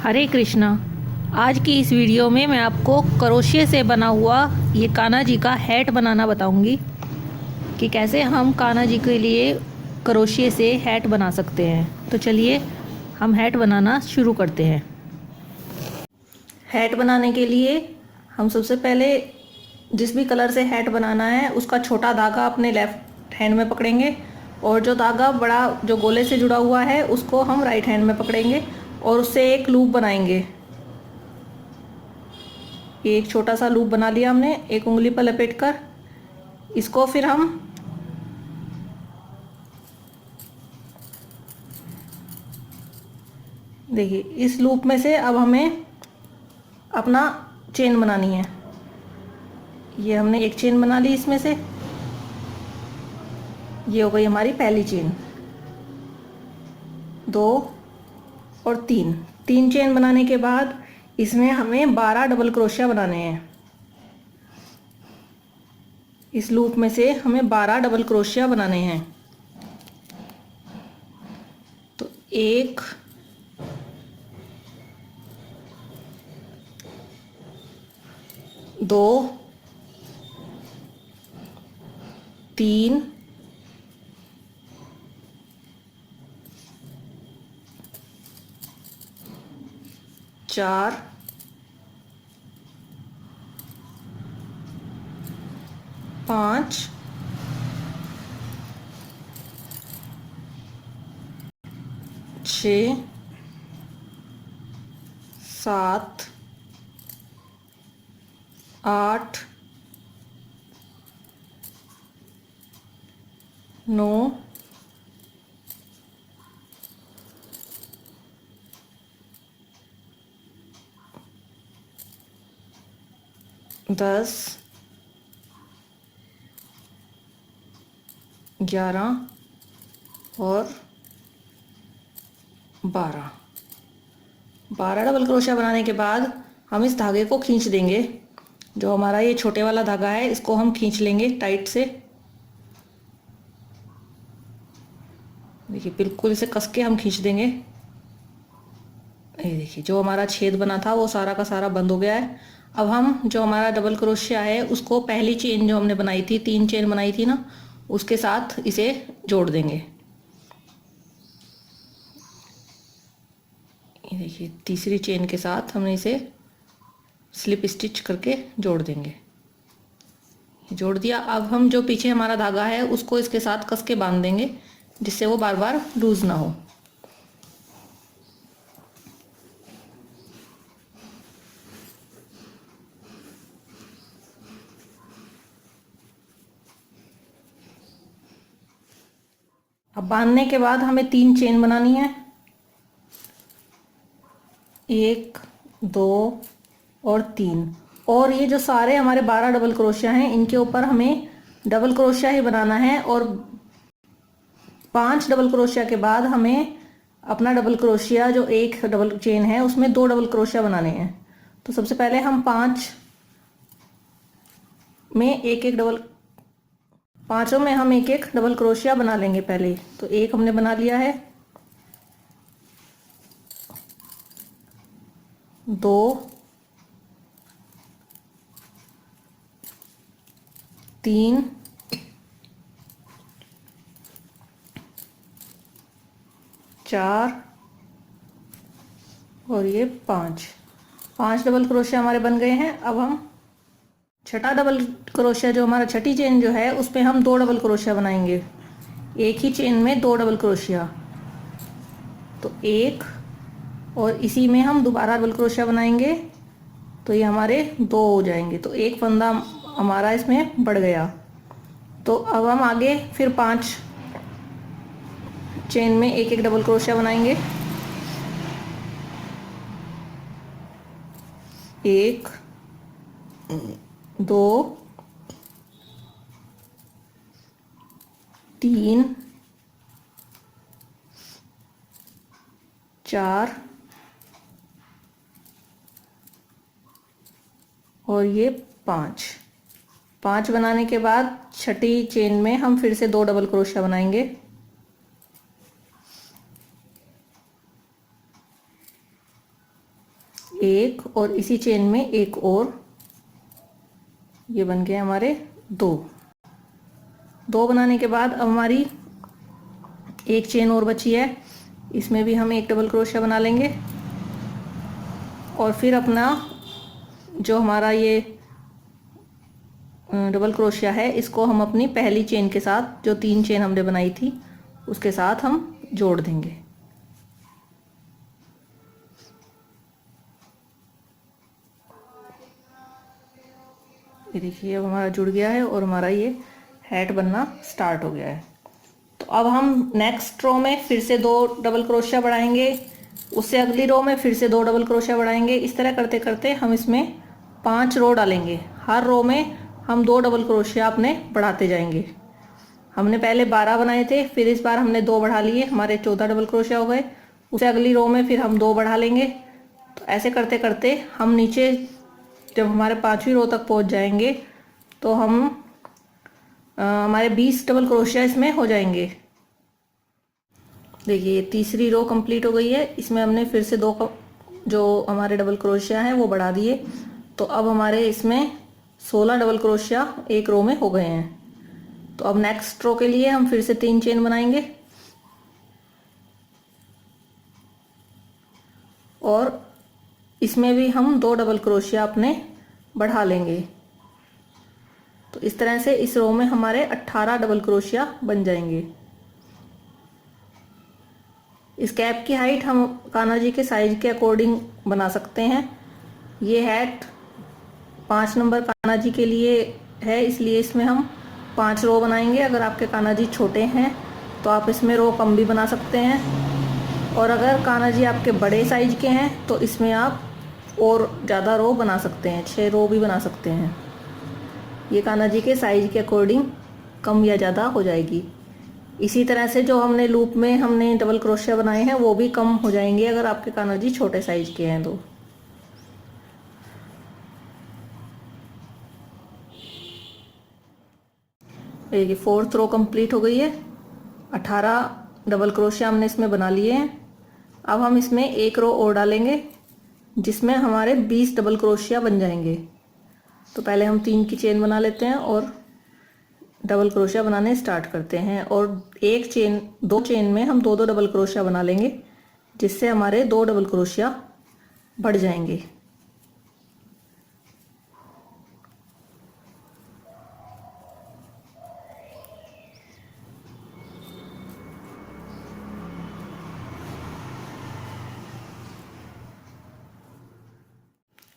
हरे कृष्णा। आज की इस वीडियो में मैं आपको क्रोशिया से बना हुआ ये कान्हा जी का हैट बनाना बताऊंगी कि कैसे हम कान्हा जी के लिए क्रोशिया से हैट बना सकते हैं। तो चलिए हम हैट बनाना शुरू करते हैं। हैट बनाने के लिए हम सबसे पहले जिस भी कलर से हैट बनाना है उसका छोटा धागा अपने लेफ्ट हैंड में पकड़ेंगे और जो धागा बड़ा जो गोले से जुड़ा हुआ है उसको हम राइट हैंड में पकड़ेंगे और उससे एक लूप बनाएंगे। एक छोटा सा लूप बना लिया हमने एक उंगली पर लपेट कर। इसको फिर हम देखिए इस लूप में से अब हमें अपना चेन बनानी है। ये हमने एक चेन बना ली इसमें से। ये हो गई हमारी पहली चेन, दो और तीन। तीन चेन बनाने के बाद इसमें हमें 12 डबल क्रोशिया बनाने हैं। इस लूप में से हमें 12 डबल क्रोशिया बनाने हैं। तो एक, दो, तीन, चार, पाँच, छः, सात, आठ, नौ, 10, 11 और 12। 12 डबल क्रोशिया बनाने के बाद हम इस धागे को खींच देंगे। जो हमारा ये छोटे वाला धागा है इसको हम खींच लेंगे टाइट से। देखिए बिल्कुल इसे कस के हम खींच देंगे। ये देखिए जो हमारा छेद बना था वो सारा का सारा बंद हो गया है। अब हम जो हमारा डबल क्रोशिया है उसको पहली चेन जो हमने बनाई थी, 3 चेन बनाई थी ना, उसके साथ इसे जोड़ देंगे। ये देखिए तीसरी चेन के साथ हमने इसे स्लिप स्टिच करके जोड़ देंगे। जोड़ दिया। अब हम जो पीछे हमारा धागा है उसको इसके साथ कस के बांध देंगे जिससे वो बार बार लूज ना हो। अब बांधने के बाद हमें 3 चेन बनानी है, 1, 2 और 3। और ये जो सारे हमारे 12 डबल क्रोशिया हैं इनके ऊपर हमें डबल क्रोशिया ही बनाना है। और 5 डबल क्रोशिया के बाद हमें अपना डबल क्रोशिया जो एक डबल चेन है उसमें 2 डबल क्रोशिया बनाने हैं। तो सबसे पहले हम 5 में एक एक डबल, पांचों में हम एक एक डबल क्रोशिया बना लेंगे पहले। तो एक हमने बना लिया है, 2, 3, 4 और ये 5। 5 डबल क्रोशिया हमारे बन गए हैं। अब हम छठा डबल क्रोशिया जो हमारा छठी चेन जो है उस पर हम 2 डबल क्रोशिया बनाएंगे। एक ही चेन में 2 डबल क्रोशिया। तो एक, और इसी में हम दोबारा डबल क्रोशिया बनाएंगे तो ये हमारे 2 हो जाएंगे। तो एक फंदा हमारा इसमें बढ़ गया। तो अब हम आगे फिर 5 चेन में एक एक डबल क्रोशिया बनाएंगे। एक, 2, 3, 4 और ये 5। 5 बनाने के बाद छठी चेन में हम फिर से 2 डबल क्रोशिया बनाएंगे। एक और इसी चेन में एक और, ये बन गए हमारे दो बनाने के बाद अब हमारी एक चेन और बची है, इसमें भी हम एक डबल क्रोशिया बना लेंगे और फिर अपना जो हमारा ये डबल क्रोशिया है इसको हम अपनी पहली चेन के साथ, जो 3 चेन हमने बनाई थी उसके साथ हम जोड़ देंगे। ये देखिए अब हमारा जुड़ गया है और हमारा ये हैट बनना स्टार्ट हो गया है। तो अब हम नेक्स्ट रो में फिर से 2 डबल क्रोशिया बढ़ाएंगे, उससे अगली रो में फिर से 2 डबल क्रोशिया बढ़ाएंगे। इस तरह करते करते हम इसमें 5 रो डालेंगे। हर रो में हम 2 डबल क्रोशिया अपने बढ़ाते जाएंगे। हमने पहले 12 बनाए थे, फिर इस बार हमने 2 बढ़ा लिए, हमारे 14 डबल क्रोशिया हो गए। उससे अगली रो में फिर हम 2 बढ़ा लेंगे। तो ऐसे करते करते हम नीचे जब हमारे 5वीं रो तक पहुंच जाएंगे तो हम हमारे 20 डबल क्रोशिया इसमें हो जाएंगे। देखिए तीसरी रो कंप्लीट हो गई है, इसमें हमने फिर से 2 जो हमारे डबल क्रोशिया हैं वो बढ़ा दिए। तो अब हमारे इसमें 16 डबल क्रोशिया एक रो में हो गए हैं। तो अब नेक्स्ट रो के लिए हम फिर से 3 चेन बनाएंगे और इसमें भी हम 2 डबल क्रोशिया अपने बढ़ा लेंगे। तो इस तरह से इस रो में हमारे 18 डबल क्रोशिया बन जाएंगे। इस कैप की हाइट हम कान्हा जी के साइज के अकॉर्डिंग बना सकते हैं। ये हैट 5 नंबर कान्हा जी के लिए है, इसलिए इसमें हम 5 रो बनाएंगे। अगर आपके कान्हा जी छोटे हैं तो आप इसमें रो कम भी बना सकते हैं, और अगर कान्हा जी आपके बड़े साइज के हैं तो इसमें आप और ज़्यादा रो बना सकते हैं, 6 रो भी बना सकते हैं। ये कान्हा जी के साइज के अकॉर्डिंग कम या ज़्यादा हो जाएगी। इसी तरह से जो हमने लूप में हमने डबल क्रोशिया बनाए हैं वो भी कम हो जाएंगे अगर आपके कान्हा जी छोटे साइज के हैं तो। ये 4th रो कंप्लीट हो गई है। 18 डबल क्रोशिया हमने इसमें बना लिए हैं। अब हम इसमें एक रो और डालेंगे जिसमें हमारे 20 डबल क्रोशिया बन जाएंगे। तो पहले हम 3 की चेन बना लेते हैं और डबल क्रोशिया बनाने स्टार्ट करते हैं। और 2 चेन में हम 2 डबल क्रोशिया बना लेंगे, जिससे हमारे 2 डबल क्रोशिया बढ़ जाएंगे।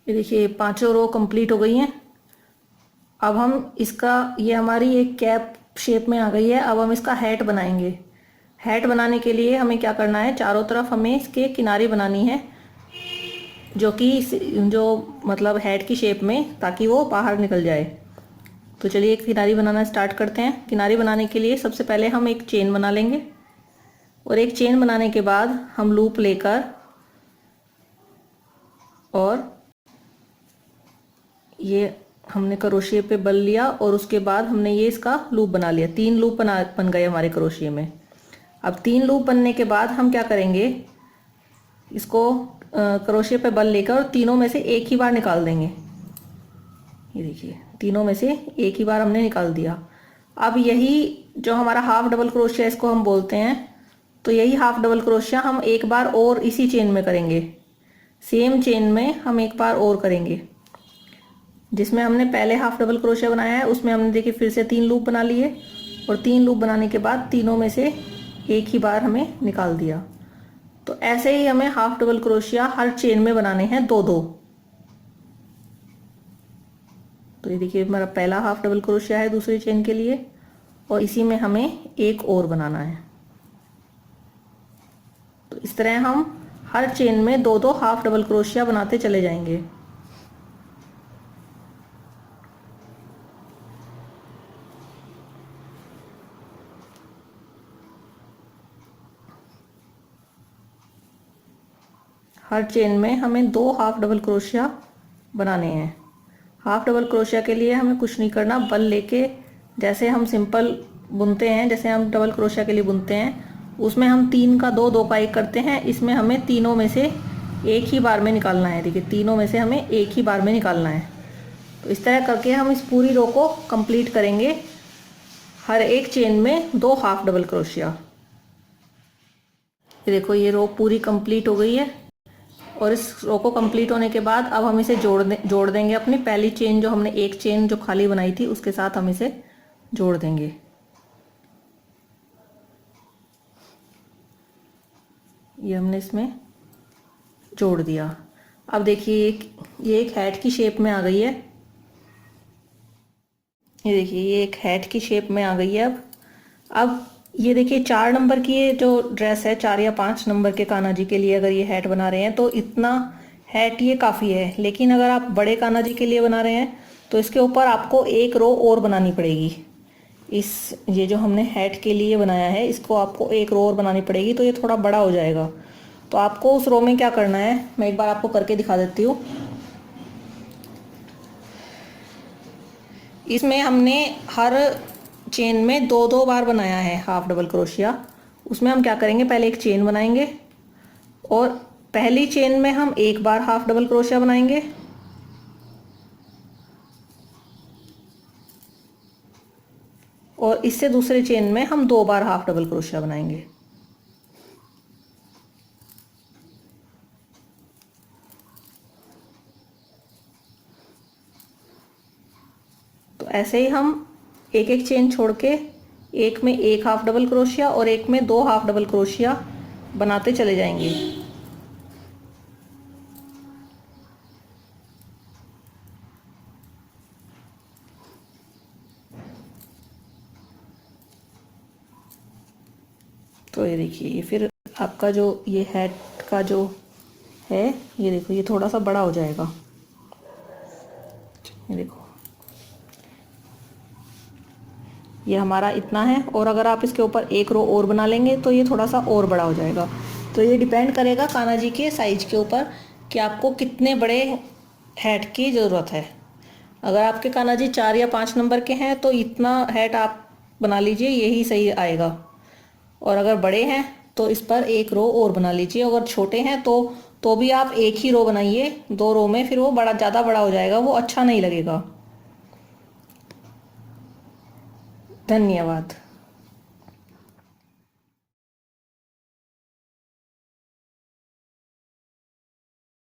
ये देखिए 5 रो कंप्लीट हो गई हैं। अब हम इसका, ये हमारी एक कैप शेप में आ गई है। अब हम इसका हैट बनाएंगे। हैट बनाने के लिए हमें क्या करना है, चारों तरफ हमें इसके किनारे बनानी है, जो मतलब हैट की शेप में, ताकि वो बाहर निकल जाए। तो चलिए एक किनारी बनाना स्टार्ट करते हैं। किनारी बनाने के लिए सबसे पहले हम एक चेन बना लेंगे, और एक चेन बनाने के बाद हम लूप लेकर और ये हमने क्रोशिये पे बल लिया और उसके बाद हमने ये इसका लूप बना लिया। 3 लूप बन गए हमारे क्रोशिये में। अब 3 लूप बनने के बाद हम क्या करेंगे, इसको क्रोशिये पे बल लेकर और तीनों में से एक ही बार निकाल देंगे। ये देखिए तीनों में से एक ही बार हमने निकाल दिया। अब यही जो हमारा हाफ डबल क्रोशिया इसको हम बोलते हैं, तो यही हाफ डबल क्रोशिया हम एक बार और इसी चेन में करेंगे। सेम चेन में हम एक बार और करेंगे। जिसमें हमने पहले हाफ डबल क्रोशिया बनाया है उसमें हमने देखिए फिर से 3 लूप बना लिए, और 3 लूप बनाने के बाद तीनों में से एक ही बार हमें निकाल दिया। तो ऐसे ही हमें हाफ डबल क्रोशिया हर चेन में बनाने हैं 2-2। तो ये देखिए हमारा पहला हाफ डबल क्रोशिया है दूसरी चेन के लिए, और इसी में हमें एक और बनाना है। तो इस तरह हम हर चेन में 2-2 हाफ डबल क्रोशिया बनाते चले जाएंगे। हर चेन में हमें 2 हाफ डबल क्रोशिया बनाने हैं। हाफ डबल क्रोशिया के लिए हमें कुछ नहीं करना, बल लेके जैसे हम सिंपल बुनते हैं, जैसे हम डबल क्रोशिया के लिए बुनते हैं, उसमें हम 3 का 2, 2 का 1 करते हैं। इसमें हमें तीनों में से एक ही बार में निकालना है। देखिए तीनों में से हमें एक ही बार में निकालना है। तो इस तरह करके हम इस पूरी रो को कंप्लीट करेंगे, हर एक चेन में 2 हाफ डबल क्रोशिया। ये देखो ये रो पूरी कंप्लीट हो गई है। और इस रो को कंप्लीट होने के बाद अब हम इसे जोड़ देंगे अपनी पहली चेन, जो हमने एक चेन जो खाली बनाई थी उसके साथ हम इसे जोड़ देंगे। ये हमने इसमें जोड़ दिया। अब देखिए ये एक हैट की शेप में आ गई है। ये देखिए ये एक हैट की शेप में आ गई है। अब ये देखिए 4 नंबर की ये जो ड्रेस है, 4 या 5 नंबर के कान्हा जी के लिए अगर ये हैट बना रहे हैं तो इतना हैट ये काफ़ी है। लेकिन अगर आप बड़े कान्हा जी के लिए बना रहे हैं तो इसके ऊपर आपको एक रो और बनानी पड़ेगी। ये जो हमने हैट के लिए बनाया है इसको आपको एक रो और बनानी पड़ेगी, तो ये थोड़ा बड़ा हो जाएगा। तो आपको उस रो में क्या करना है मैं एक बार आपको करके दिखा देती हूँ। इसमें हमने हर चेन में 2-2 बार बनाया है हाफ डबल क्रोशिया। उसमें हम क्या करेंगे, पहले एक चेन बनाएंगे और पहली चेन में हम एक बार हाफ डबल क्रोशिया बनाएंगे और इससे दूसरे चेन में हम 2 बार हाफ डबल क्रोशिया बनाएंगे। तो ऐसे ही हम एक एक चेन छोड़ के एक में एक हाफ डबल क्रोशिया और एक में 2 हाफ डबल क्रोशिया बनाते चले जाएंगे। तो ये देखिए ये फिर आपका जो ये हैट का जो है, ये देखो ये थोड़ा सा बड़ा हो जाएगा। ये देखो ये हमारा इतना है, और अगर आप इसके ऊपर एक रो और बना लेंगे तो ये थोड़ा सा और बड़ा हो जाएगा। तो ये डिपेंड करेगा कान्हा जी के साइज के ऊपर कि आपको कितने बड़े हैट की ज़रूरत है। अगर आपके कान्हा जी 4 या 5 नंबर के हैं तो इतना हैट आप बना लीजिए, यही सही आएगा। और अगर बड़े हैं तो इस पर एक रो और बना लीजिए। अगर छोटे हैं तो भी आप एक ही रो बनाइए, 2 रो में फिर वो ज़्यादा बड़ा हो जाएगा, वो अच्छा नहीं लगेगा। धन्यवाद।